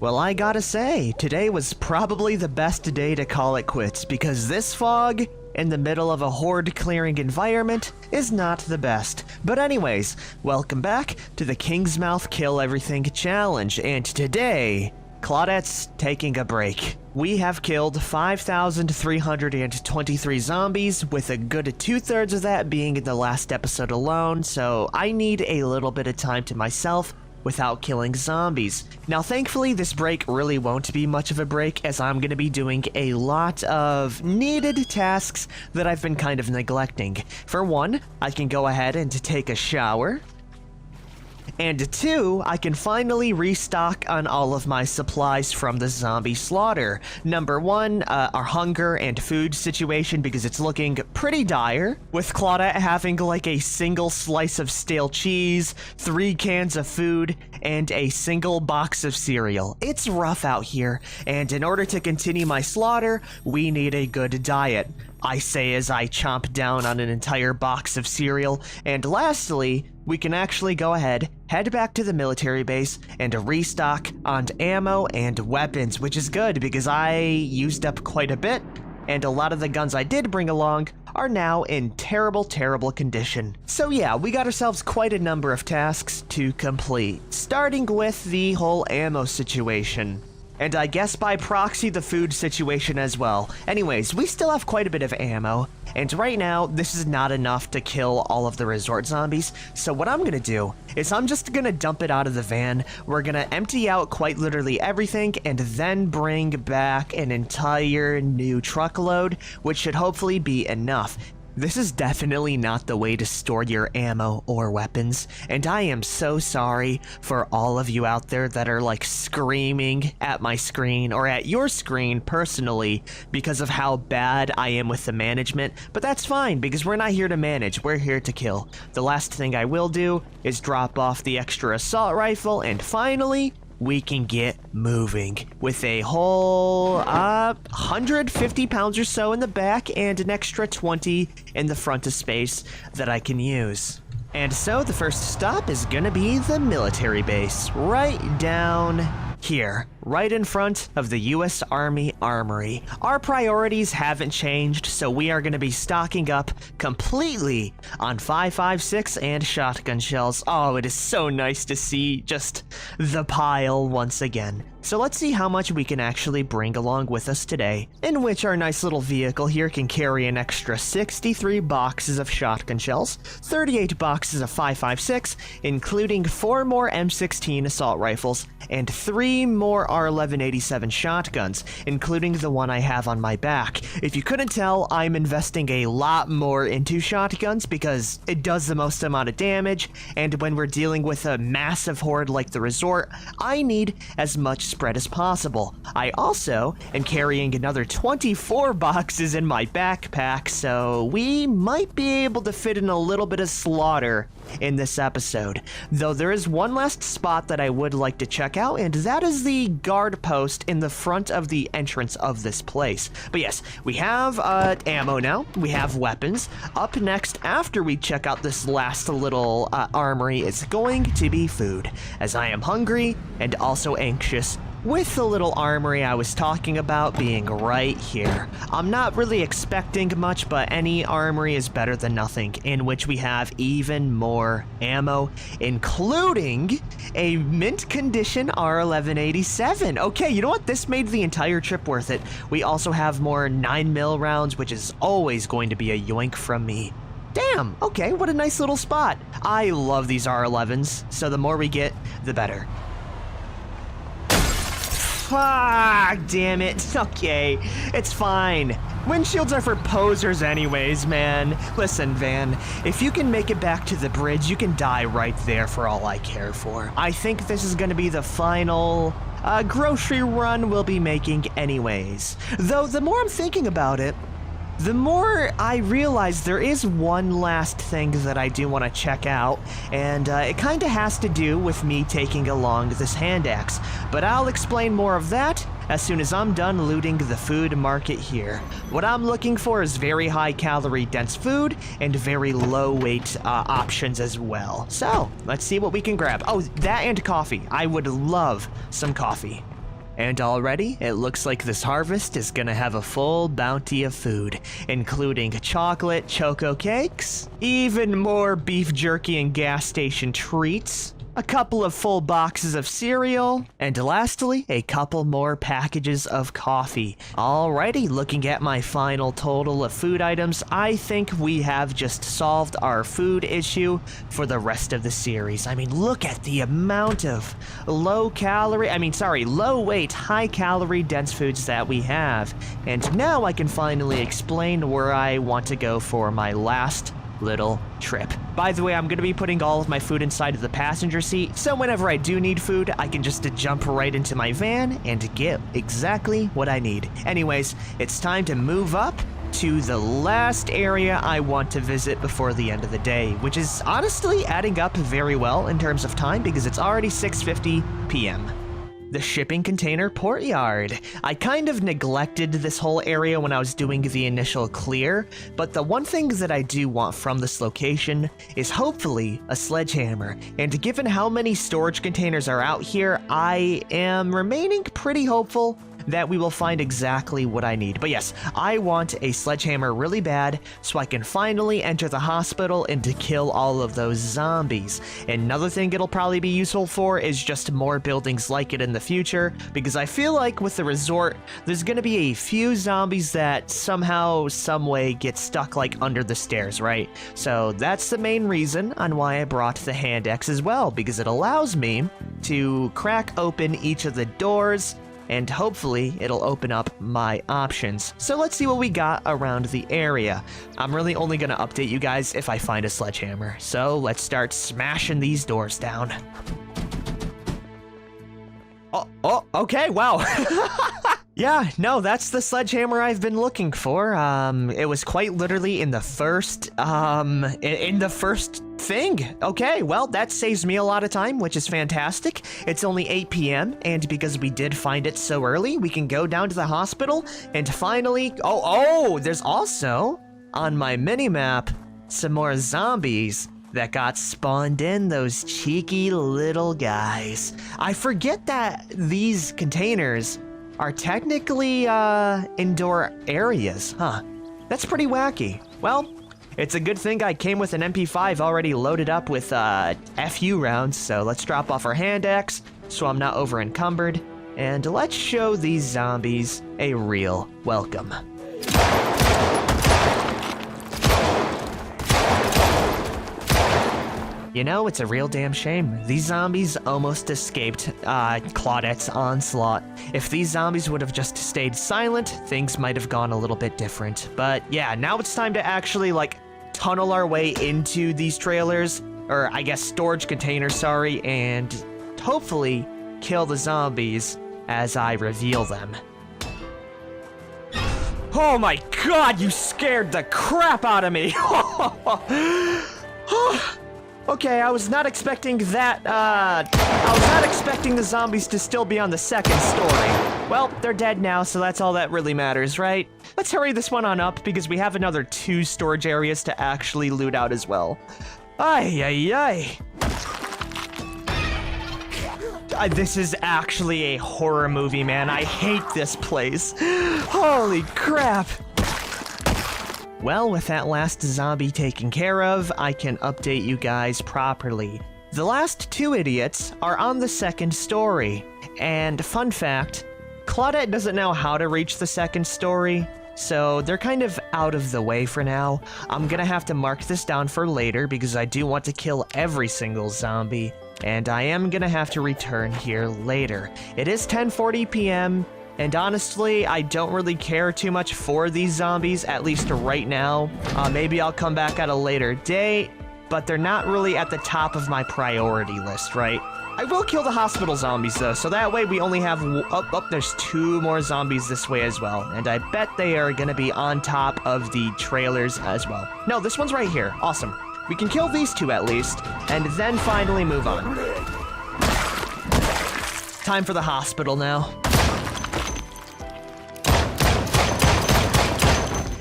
Well, I gotta say, today was probably the best day to call it quits because this fog in the middle of a horde clearing environment is not the best. But anyways, welcome back to the Kingsmouth Kill Everything Challenge, and today, Claudette's taking a break. We have killed 5,323 zombies, with a good 2/3 of that being in the last episode alone, so I need a little bit of time to myself without killing zombies. Now thankfully this break really won't be much of a break, as I'm going to be doing a lot of needed tasks that I've been kind of neglecting. For one, I can go ahead and take a shower. And two, I can finally restock on all of my supplies from the zombie slaughter. Number one, our hunger and food situation, because it's looking pretty dire, with Claudette having like a single slice of stale cheese, 3 cans of food, and a single box of cereal. It's rough out here, and in order to continue my slaughter, we need a good diet. I say as I chomp down on an entire box of cereal. And lastly, we can actually go ahead, head back to the military base, and restock on ammo and weapons, which is good because I used up quite a bit, and a lot of the guns I did bring along are now in terrible, terrible condition. So yeah, we got ourselves quite a number of tasks to complete, starting with the whole ammo situation. And I guess by proxy the food situation as well. Anyways, we still have quite a bit of ammo, and right now this is not enough to kill all of the resort zombies, so what I'm gonna do is I'm just gonna dump it out of the van. We're gonna empty out quite literally everything and then bring back an entire new truckload, which should hopefully be enough. This is definitely not the way to store your ammo or weapons, and I am so sorry for all of you out there that are like screaming at my screen or at your screen personally because of how bad I am with the management, but that's fine because we're not here to manage, we're here to kill. The last thing I will do is drop off the extra assault rifle, and finally, we can get moving with a whole 150 pounds or so in the back and an extra 20 in the front of space that I can use. And so the first stop is gonna be the military base, right down here, right in front of the US Army Armory. Our priorities haven't changed, so we are going to be stocking up completely on 5.56 and shotgun shells. Oh, it is so nice to see just the pile once again. So let's see how much we can actually bring along with us today, in which our nice little vehicle here can carry an extra 63 boxes of shotgun shells, 38 boxes of 5.56, including 4 more M16 assault rifles, and 3 more R1187 shotguns, including the one I have on my back. If you couldn't tell, I'm investing a lot more into shotguns because it does the most amount of damage, and when we're dealing with a massive horde like the resort, I need as much spread as possible. I also am carrying another 24 boxes in my backpack, so we might be able to fit in a little bit of slaughter in this episode. Though there is one last spot that I would like to check out, and that is the guard post in the front of the entrance of this place. But yes, we have ammo now, we have weapons. Up next, after we check out this last little armory, is going to be food, as I am hungry and also anxious, with the little armory I was talking about being right here. I'm not really expecting much, but any armory is better than nothing, in which we have even more ammo, including a mint condition R1187. Okay, you know what? This made the entire trip worth it. We also have more 9mm rounds, which is always going to be a yoink from me. Damn, okay, what a nice little spot. I love these R11s, so the more we get, the better. Ah, damn it. Okay, it's fine. Windshields are for posers anyways, man. Listen, Van, if you can make it back to the bridge, you can die right there for all I care for. I think this is gonna be the final grocery run we'll be making anyways. Though, the more I'm thinking about it, the more I realize there is one last thing that I do want to check out, and it kind of has to do with me taking along this hand axe, but I'll explain more of that as soon as I'm done looting the food market here. What I'm looking for is very high calorie dense food and very low weight options as well. So let's see what we can grab. Oh, that and coffee. I would love some coffee. And already, it looks like this harvest is gonna have a full bounty of food, including chocolate choco cakes, even more beef jerky and gas station treats, a couple of full boxes of cereal, and lastly, a couple more packages of coffee. Alrighty, looking at my final total of food items, I think we have just solved our food issue for the rest of the series. I mean, look at the amount of low weight, high calorie dense foods that we have. And now I can finally explain where I want to go for my last little trip. By the way, I'm gonna be putting all of my food inside of the passenger seat, so whenever I do need food, I can just jump right into my van and get exactly what I need. Anyways, it's time to move up to the last area I want to visit before the end of the day, which is honestly adding up very well in terms of time because it's already 6:50 p.m. The shipping container port yard. I kind of neglected this whole area when I was doing the initial clear, but the one thing that I do want from this location is hopefully a sledgehammer. And given how many storage containers are out here, I am remaining pretty hopeful that we will find exactly what I need. But yes, I want a sledgehammer really bad so I can finally enter the hospital and to kill all of those zombies. Another thing it'll probably be useful for is just more buildings like it in the future, because I feel like with the resort, there's gonna be a few zombies that somehow, some way get stuck like under the stairs, right? So that's the main reason on why I brought the hand axe as well, because it allows me to crack open each of the doors and hopefully it'll open up my options. So let's see what we got around the area. I'm really only gonna update you guys if I find a sledgehammer. So let's start smashing these doors down. Oh, okay, wow. Yeah, no, that's the sledgehammer I've been looking for. It was quite literally in the first thing. Okay, well, that saves me a lot of time, which is fantastic. It's only 8 p.m., and because we did find it so early, we can go down to the hospital and finally... Oh, there's also, on my mini-map, some more zombies that got spawned in, those cheeky little guys. I forget that these containers are technically indoor areas, huh? That's pretty wacky. Well, it's a good thing I came with an MP5 already loaded up with FU rounds, so let's drop off our hand axe so I'm not over encumbered, and let's show these zombies a real welcome. You know, it's a real damn shame. These zombies almost escaped Claudette's onslaught. If these zombies would have just stayed silent, things might have gone a little bit different. But yeah, now it's time to actually, like, tunnel our way into these trailers, or I guess storage containers, sorry, and hopefully kill the zombies as I reveal them. Oh my god, you scared the crap out of me! Okay, I was not expecting that, I was not expecting the zombies to still be on the second story. Well, they're dead now, so that's all that really matters, right? Let's hurry this one on up, because we have another 2 storage areas to actually loot out as well. Ay, ay, ay. This is actually a horror movie, man. I hate this place. Holy crap. Well, with that last zombie taken care of, I can update you guys properly. The last 2 idiots are on the second story. And fun fact, Claudette doesn't know how to reach the second story, so they're kind of out of the way for now. I'm gonna have to mark this down for later because I do want to kill every single zombie, and I am gonna have to return here later. It is 10:40 p.m., and honestly, I don't really care too much for these zombies, at least right now. Maybe I'll come back at a later date, but they're not really at the top of my priority list, right? I will kill the hospital zombies, though, so that way we only have... there's 2 more zombies this way as well, and I bet they are gonna be on top of the trailers as well. No, this one's right here. Awesome. We can kill these 2 at least, and then finally move on. Time for the hospital now.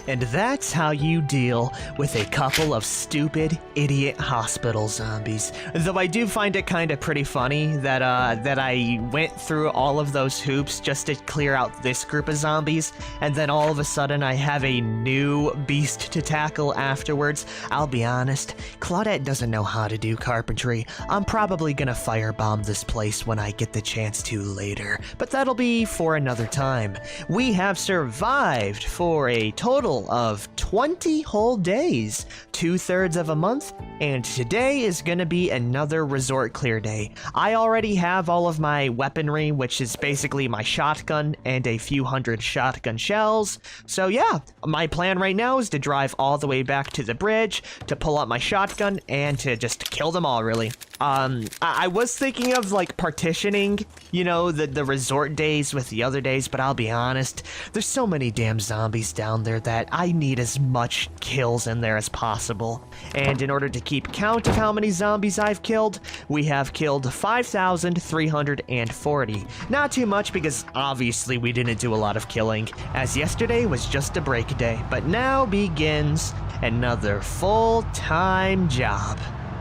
And that's how you deal with a couple of stupid, idiot hospital zombies. Though I do find it kind of pretty funny that I went through all of those hoops just to clear out this group of zombies, and then all of a sudden I have a new beast to tackle afterwards. I'll be honest, Claudette doesn't know how to do carpentry. I'm probably gonna firebomb this place when I get the chance to later, but that'll be for another time. We have survived for a total of 20 whole days, 2/3 of a month, and today is gonna be another resort clear day. I already have all of my weaponry, which is basically my shotgun and a few hundred shotgun shells. So yeah, my plan right now is to drive all the way back to the bridge, to pull out my shotgun, and to just kill them all, really. I was thinking of like partitioning, you know, the resort days with the other days, but I'll be honest, there's so many damn zombies down there that I need as much kills in there as possible. And in order to keep count of how many zombies I've killed, we have killed 5,340. Not too much because obviously we didn't do a lot of killing, as yesterday was just a break day, but now begins another full-time job.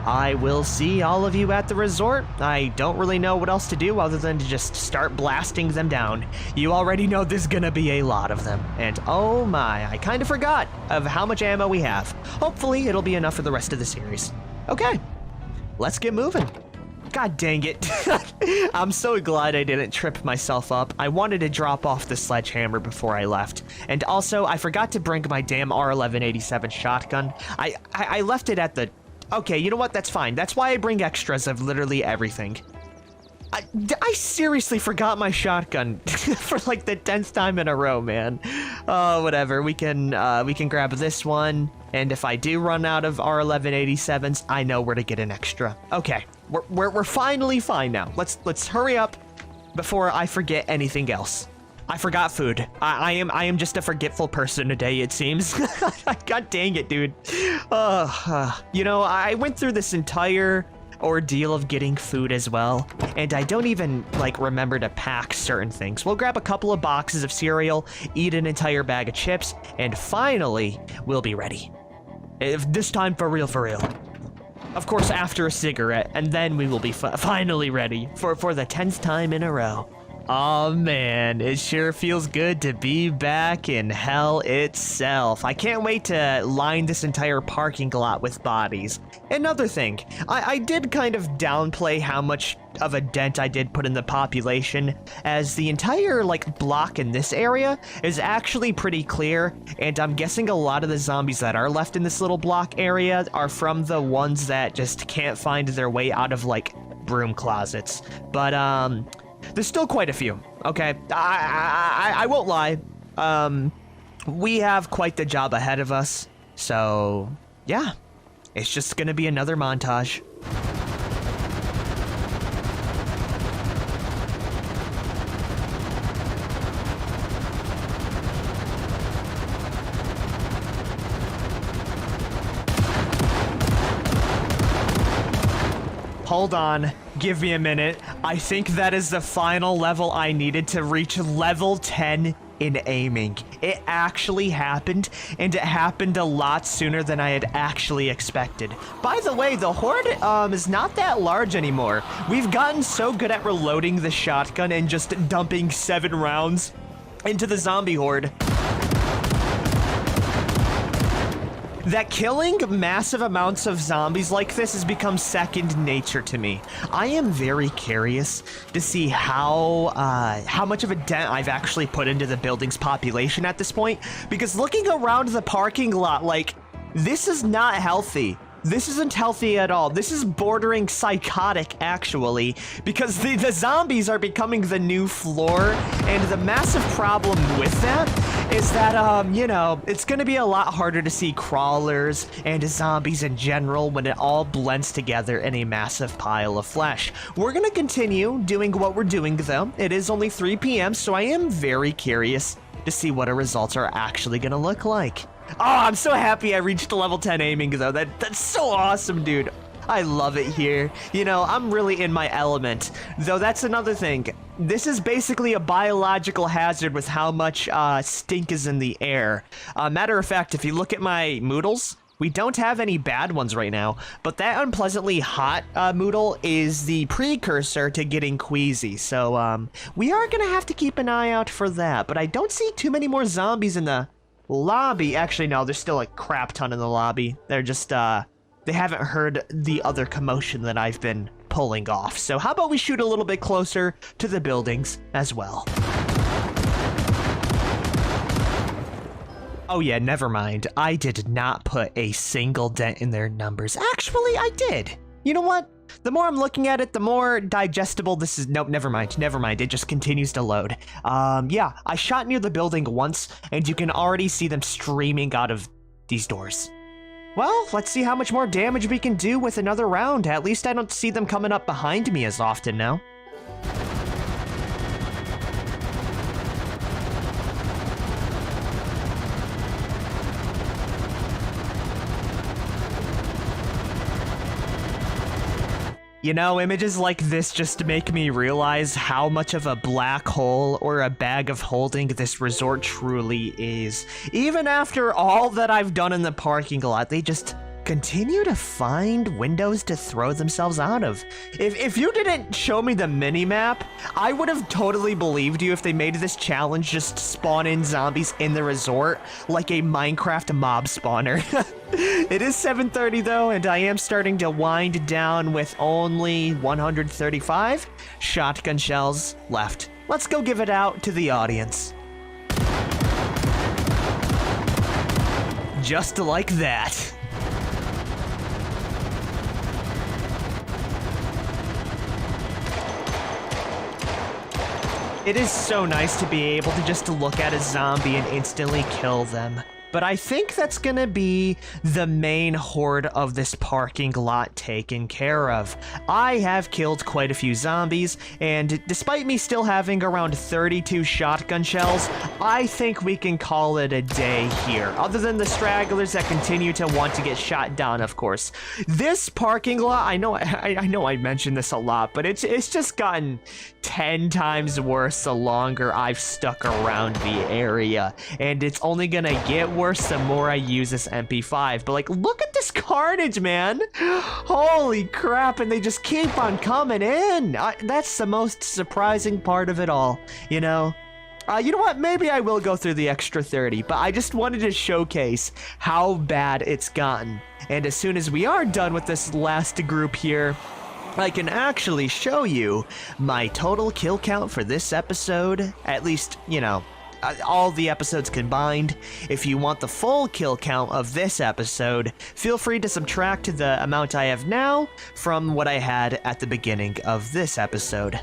I will see all of you at the resort. I don't really know what else to do other than to just start blasting them down. You already know there's gonna be a lot of them. And oh my, I kind of forgot of how much ammo we have. Hopefully it'll be enough for the rest of the series. Okay, let's get moving. God dang it. I'm so glad I didn't trip myself up. I wanted to drop off the sledgehammer before I left. And also, I forgot to bring my damn R1187 shotgun. I left it at the... Okay, you know what? That's fine. That's why I bring extras of literally everything. I seriously forgot my shotgun for like the 10th time in a row, man. Oh, whatever. We can grab this one, and if I do run out of R1187s, I know where to get an extra. Okay, we're finally fine now. Let's hurry up before I forget anything else. I forgot food. I am just a forgetful person today, it seems. God dang it, dude. You know, I went through this entire ordeal of getting food as well, and I don't even, like, remember to pack certain things. We'll grab a couple of boxes of cereal, eat an entire bag of chips, and finally, we'll be ready. If this time for real, for real. Of course, after a cigarette, and then we will be finally ready for the 10th time in a row. Oh man, it sure feels good to be back in hell itself. I can't wait to line this entire parking lot with bodies. Another thing, I did kind of downplay how much of a dent I did put in the population, as the entire, like, block in this area is actually pretty clear, and I'm guessing a lot of the zombies that are left in this little block area are from the ones that just can't find their way out of, like, broom closets. But, there's still quite a few, okay? I won't lie. We have quite the job ahead of us, so yeah, it's just gonna be another montage. Hold on, give me a minute. I think that is the final level I needed to reach level 10 in aiming. It actually happened, and it happened a lot sooner than I had actually expected. By the way, the horde is not that large anymore. We've gotten so good at reloading the shotgun and just dumping 7 rounds into the zombie horde that killing massive amounts of zombies like this has become second nature to me. I am very curious to see how much of a dent I've actually put into the building's population at this point, because looking around the parking lot, like, this is not healthy. This isn't healthy at all. This is bordering psychotic, actually, because the zombies are becoming the new floor, and the massive problem with that is that, you know, it's gonna be a lot harder to see crawlers and zombies in general when it all blends together in a massive pile of flesh. We're gonna continue doing what we're doing, though. It is only 3 p.m., so I am very curious to see what our results are actually gonna look like. Oh, I'm so happy I reached level 10 aiming, though. That's so awesome, dude. I love it here. You know, I'm really in my element. Though that's another thing. This is basically a biological hazard with how much stink is in the air. Matter of fact, if you look at my Moodles, we don't have any bad ones right now, but that unpleasantly hot Moodle is the precursor to getting queasy. So we are gonna have to keep an eye out for that, but I don't see too many more zombies in the lobby. Actually, no, there's still a crap ton in the lobby. They're just, they haven't heard the other commotion that I've been pulling off. So how about we shoot a little bit closer to the buildings as well? Oh yeah, never mind. I did not put a single dent in their numbers. Actually, I did. You know what? The more I'm looking at it, the more digestible this is. Nope, never mind. Never mind. It just continues to load. Yeah, I shot near the building once, and you can already see them streaming out of these doors. Well, let's see how much more damage we can do with another round. At least I don't see them coming up behind me as often now. You know, images like this just make me realize how much of a black hole or a bag of holding this resort truly is. Even after all that I've done in the parking lot, they just continue to find windows to throw themselves out of. If you didn't show me the mini-map, I would have totally believed you if they made this challenge just spawn in zombies in the resort like a Minecraft mob spawner. It is 7:30 though, and I am starting to wind down with only 135 shotgun shells left. Let's go give it out to the audience. Just like that. It is so nice to be able to just look at a zombie and instantly kill them. But I think that's gonna be the main horde of this parking lot taken care of. I have killed quite a few zombies, and despite me still having around 32 shotgun shells, I think we can call it a day here. Other than the stragglers that continue to want to get shot down, of course. This parking lot, I know I mentioned this a lot, but it's just gotten 10 times worse the longer I've stuck around the area. And it's only gonna get worse the more I use this MP5. But like, look at this carnage, man. Holy crap, and they just keep on coming in. That's the most surprising part of it all, you know? You know what? Maybe I will go through the extra 30, but I just wanted to showcase how bad it's gotten. And as soon as we are done with this last group here, I can actually show you my total kill count for this episode. At least, you know, all the episodes combined. If you want the full kill count of this episode, feel free to subtract the amount I have now from what I had at the beginning of this episode.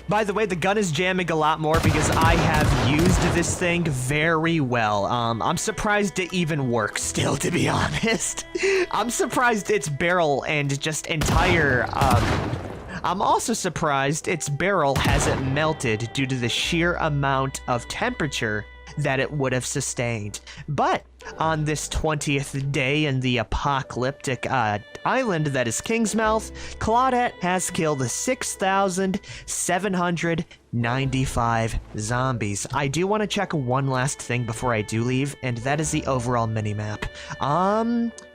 By the way, the gun is jamming a lot more because I have used this thing very well. I'm surprised it even works still, to be honest. I'm surprised its barrel and just entire, I'm also surprised its barrel hasn't melted due to the sheer amount of temperature that it would have sustained. But on this 20th day in the apocalyptic island that is Kingsmouth, Claudette has killed 6,795 zombies. I do want to check one last thing before I do leave, and that is the overall minimap.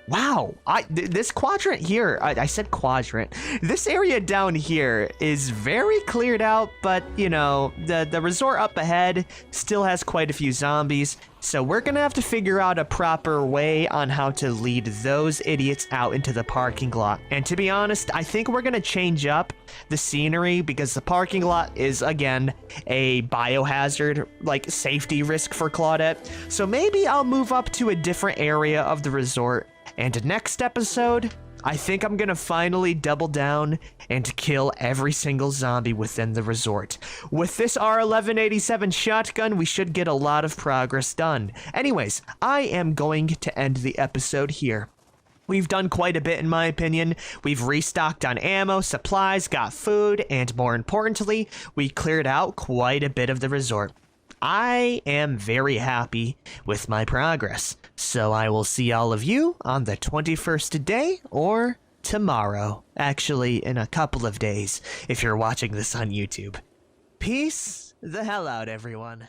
Wow, this quadrant here, I said quadrant, this area down here is very cleared out, but, you know, the resort up ahead still has quite a few zombies, so we're gonna have to figure out a proper way on how to lead those idiots out into the parking lot. And to be honest, I think we're gonna change up the scenery because the parking lot is, again, a biohazard, like, safety risk for Claudette, so maybe I'll move up to a different area of the resort. And next episode, I think I'm gonna finally double down and kill every single zombie within the resort. With this R1187 shotgun, we should get a lot of progress done. Anyways, I am going to end the episode here. We've done quite a bit in my opinion. We've restocked on ammo, supplies, got food, and more importantly, we cleared out quite a bit of the resort. I am very happy with my progress. So I will see all of you on the 21st today or tomorrow. Actually, in a couple of days if you're watching this on YouTube. Peace the hell out, everyone.